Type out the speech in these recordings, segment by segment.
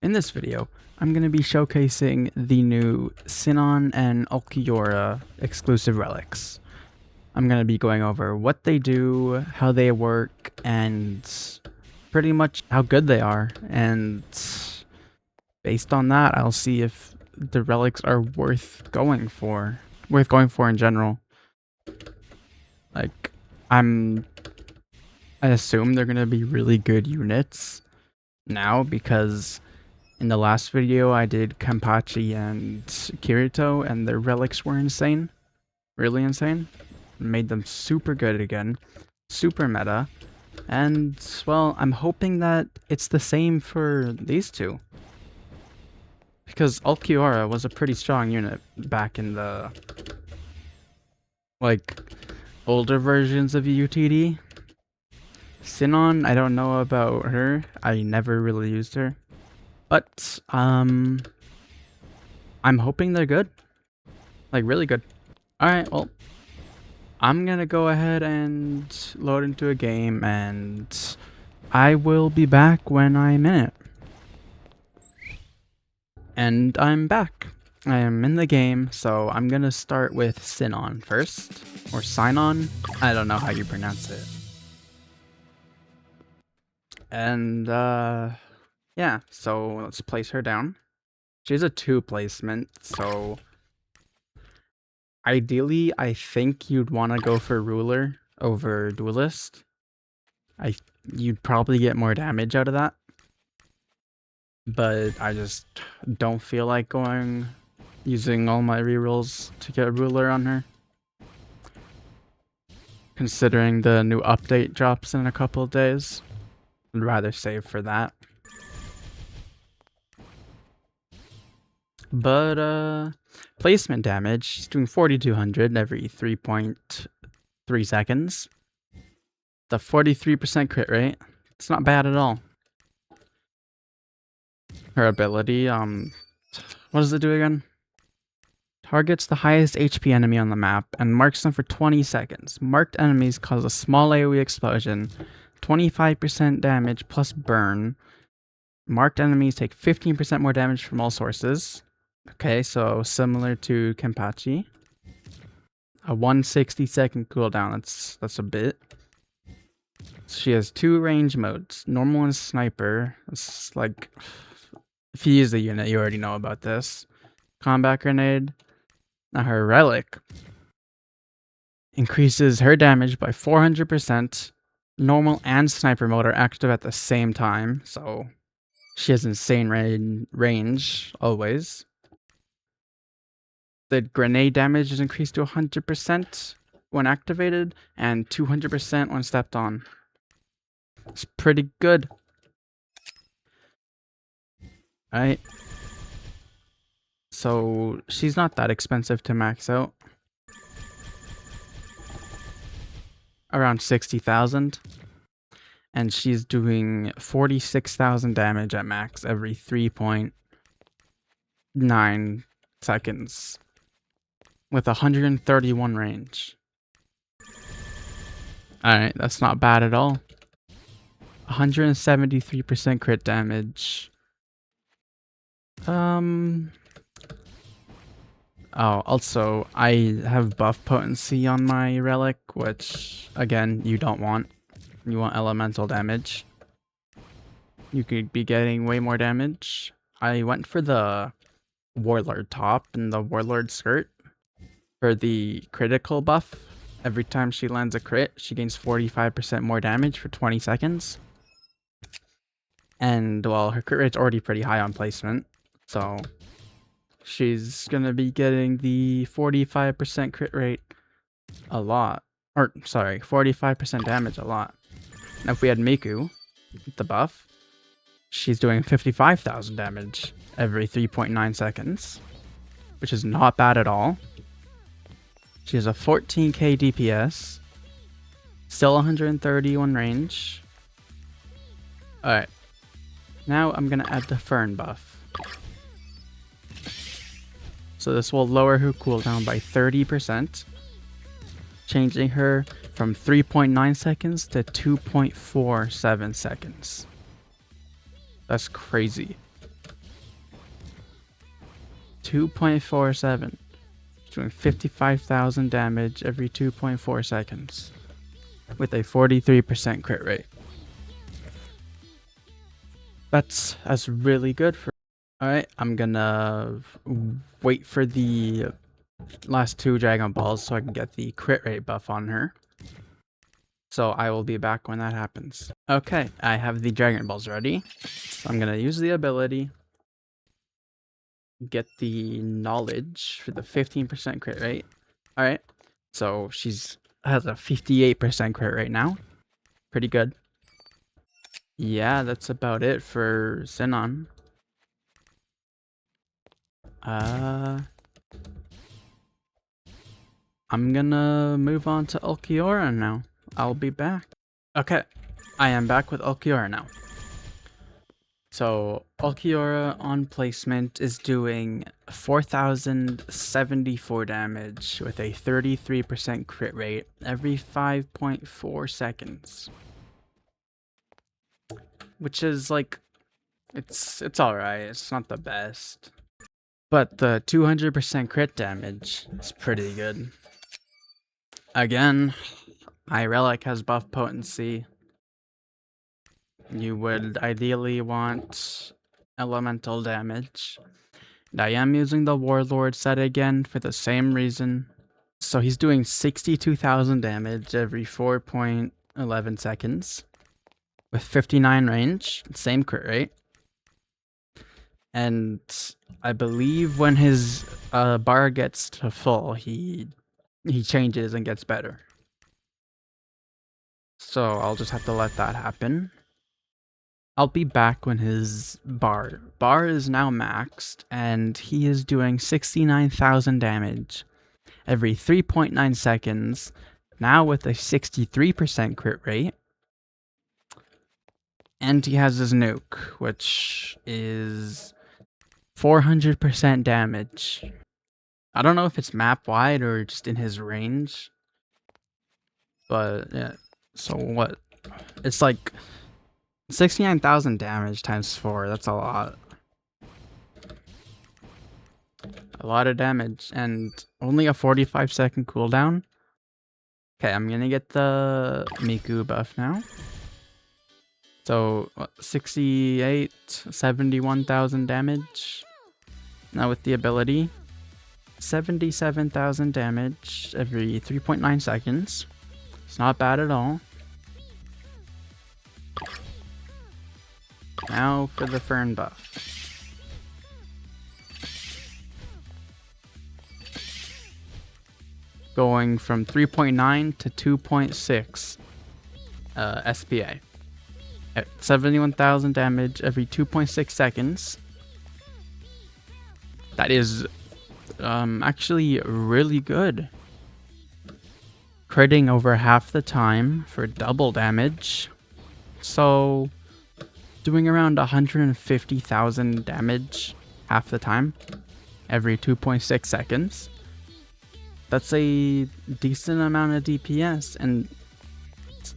In this video, I'm going to be showcasing the new Sinon and Ulquiorra exclusive relics. I'm going to be going over what they do, how they work, and pretty much how good they are. And based on that, I'll see if the relics are worth going for in general. Like, I assume they're going to be really good units now because in the last video, I did Kampachi and Kirito, and their relics were insane. Really insane. Made them super good again. Super meta. And, well, I'm hoping that it's the same for these two. Because Ulquiorra was a pretty strong unit back in the, like, older versions of UTD. Sinon, I don't know about her. I never really used her. But, I'm hoping they're good. Like, really good. Alright, well, I'm gonna go ahead and load into a game, and I will be back when I'm in it. And I'm back. I am in the game, so I'm gonna start with Sinon first. Or Sinon. I don't know how you pronounce it. And, yeah, so let's place her down. She's a 2 placement, so ideally, I think you'd want to go for Ruler over Duelist. You'd probably get more damage out of that. But I just don't feel like using all my rerolls to get Ruler on her. Considering the new update drops in a couple of days, I'd rather save for that. But, placement damage, she's doing 4,200 every 3.3 seconds. The 43% crit rate, it's not bad at all. Her ability, what does it do again? Targets the highest HP enemy on the map and marks them for 20 seconds. Marked enemies cause a small AoE explosion, 25% damage plus burn. Marked enemies take 15% more damage from all sources. Okay, so similar to Kenpachi. A 160-second cooldown, that's a bit. She has 2 range modes, normal and sniper. It's like, if you use the unit, you already know about this. Combat grenade. Now her relic increases her damage by 400%. Normal and sniper mode are active at the same time, so she has insane range always. The grenade damage is increased to 100% when activated and 200% when stepped on. It's pretty good. Alright. So she's not that expensive to max out. Around 60,000. And she's doing 46,000 damage at max every 3.9 seconds. With 131 range. Alright, that's not bad at all. 173% crit damage. Oh, also, I have buff potency on my relic, which, again, you don't want. You want elemental damage. You could be getting way more damage. I went for the Warlord top and the Warlord skirt. For the critical buff, every time she lands a crit, she gains 45% more damage for 20 seconds. And, well, her crit rate's already pretty high on placement, so she's gonna be getting the 45% crit rate a lot. Or, sorry, 45% damage a lot. Now, if we had Miku, the buff, she's doing 55,000 damage every 3.9 seconds, which is not bad at all. She has a 14k DPS, still 131 range. Alright, now I'm gonna add the Fern buff. So this will lower her cooldown by 30%, changing her from 3.9 seconds to 2.47 seconds. That's crazy. 2.47. Doing 55,000 damage every 2.4 seconds with a 43% crit rate. That's really good for. Alright, I'm gonna wait for the last 2 Dragon Balls so I can get the crit rate buff on her. So I will be back when that happens. Okay, I have the Dragon Balls ready. So I'm gonna use the ability, get the knowledge for the 15% crit rate. Alright, so she's has a 58% crit rate now. Pretty good. Yeah, that's about it for Sinon. I'm gonna move on to Ulquiorra now. I'll be back. Okay, I am back with Ulquiorra now. So, Ulquiorra on placement is doing 4,074 damage with a 33% crit rate every 5.4 seconds. Which is like, it's alright, it's not the best. But the 200% crit damage is pretty good. Again, my relic has buff potency. You would ideally want elemental damage. And I am using the Warlord set again for the same reason. So he's doing 62,000 damage every 4.11 seconds. With 59 range, same crit rate. And I believe when his bar gets to full, he changes and gets better. So I'll just have to let that happen. I'll be back when his bar is now maxed, and he is doing 69,000 damage every 3.9 seconds, now with a 63% crit rate. And he has his nuke, which is 400% damage. I don't know if it's map wide or just in his range. But yeah, so what? It's like 69,000 damage times 4. That's a lot. A lot of damage and only a 45-second cooldown. Okay, I'm gonna get the Miku buff now. So 68, 71,000 damage. Now with the ability, 77,000 damage every 3.9 seconds. It's not bad at all. Now for the Fern buff. Going from 3.9 to 2.6 SPA. At 71,000 damage every 2.6 seconds. That is actually really good. Critting over half the time for double damage. So doing around 150,000 damage half the time every 2.6 seconds. That's a decent amount of DPS, and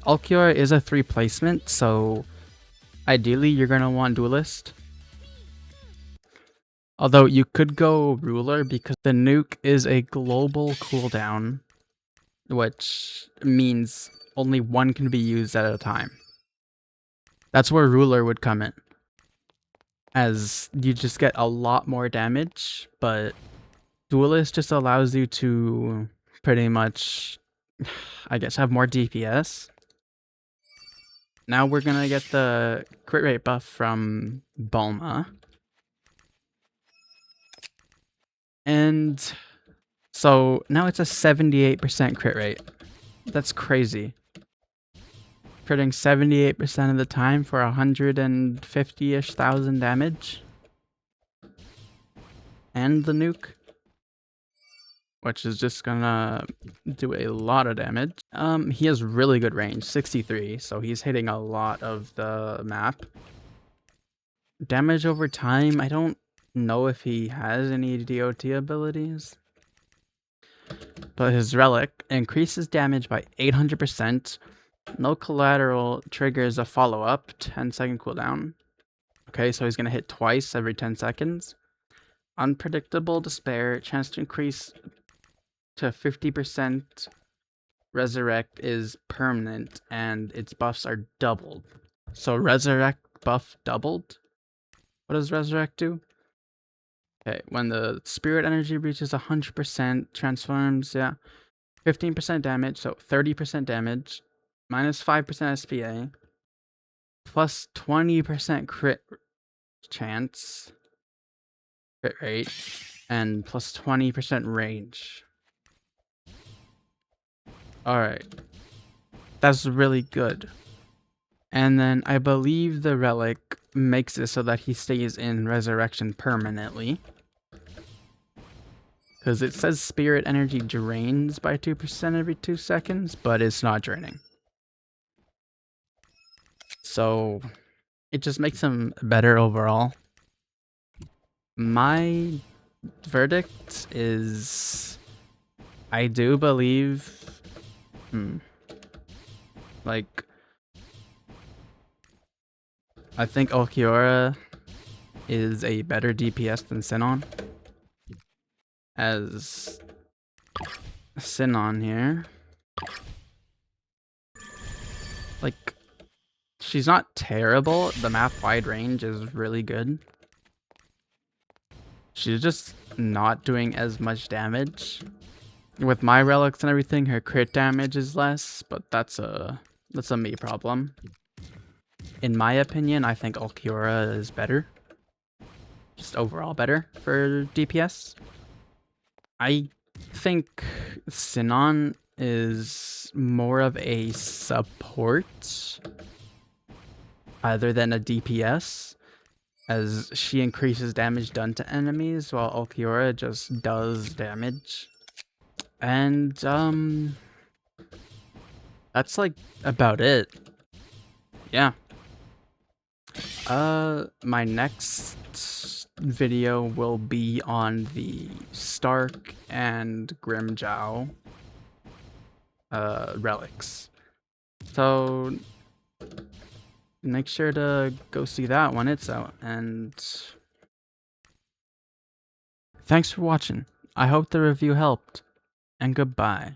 Ulquiorra is a 3 placement, so ideally you're going to want Duelist. Although you could go Ruler because the nuke is a global cooldown, which means only one can be used at a time. That's where Ruler would come in, as you just get a lot more damage, but Duelist just allows you to pretty much, I guess, have more DPS. Now we're gonna get the crit rate buff from Bulma. And so now it's a 78% crit rate. That's crazy. Critting 78% of the time for 150-ish thousand damage. And the nuke, which is just gonna do a lot of damage. He has really good range, 63, so he's hitting a lot of the map. Damage over time, I don't know if he has any DOT abilities. But his relic increases damage by 800%. No collateral triggers a follow-up, 10-second cooldown. Okay, so he's gonna hit twice every 10 seconds. Unpredictable Despair, chance to increase to 50%. Resurrect is permanent, and its buffs are doubled. So Resurrect buff doubled? What does Resurrect do? Okay, when the spirit energy reaches 100%, transforms, 15% damage, so 30% damage, minus 5% SPA, plus 20% crit chance, crit rate, and plus 20% range. Alright, that's really good. And then I believe the relic makes it so that he stays in resurrection permanently. Because it says spirit energy drains by 2% every 2 seconds, but it's not draining. So it just makes him better overall. My verdict is I do believe like I think Ulquiorra is a better DPS than Sinon. As Sinon here, like, she's not terrible. The map wide range is really good. She's just not doing as much damage. With my relics and everything, her crit damage is less, but that's a me problem. In my opinion, I think Ulquiorra is better. Just overall better for DPS. I think Sinon is more of a support other than a DPS, as she increases damage done to enemies while Ulquiorra just does damage. And that's like about it. Yeah. My next video will be on the Stark and Grimjow relics. So make sure to go see that when it's out, and thanks for watching. I hope the review helped, and goodbye.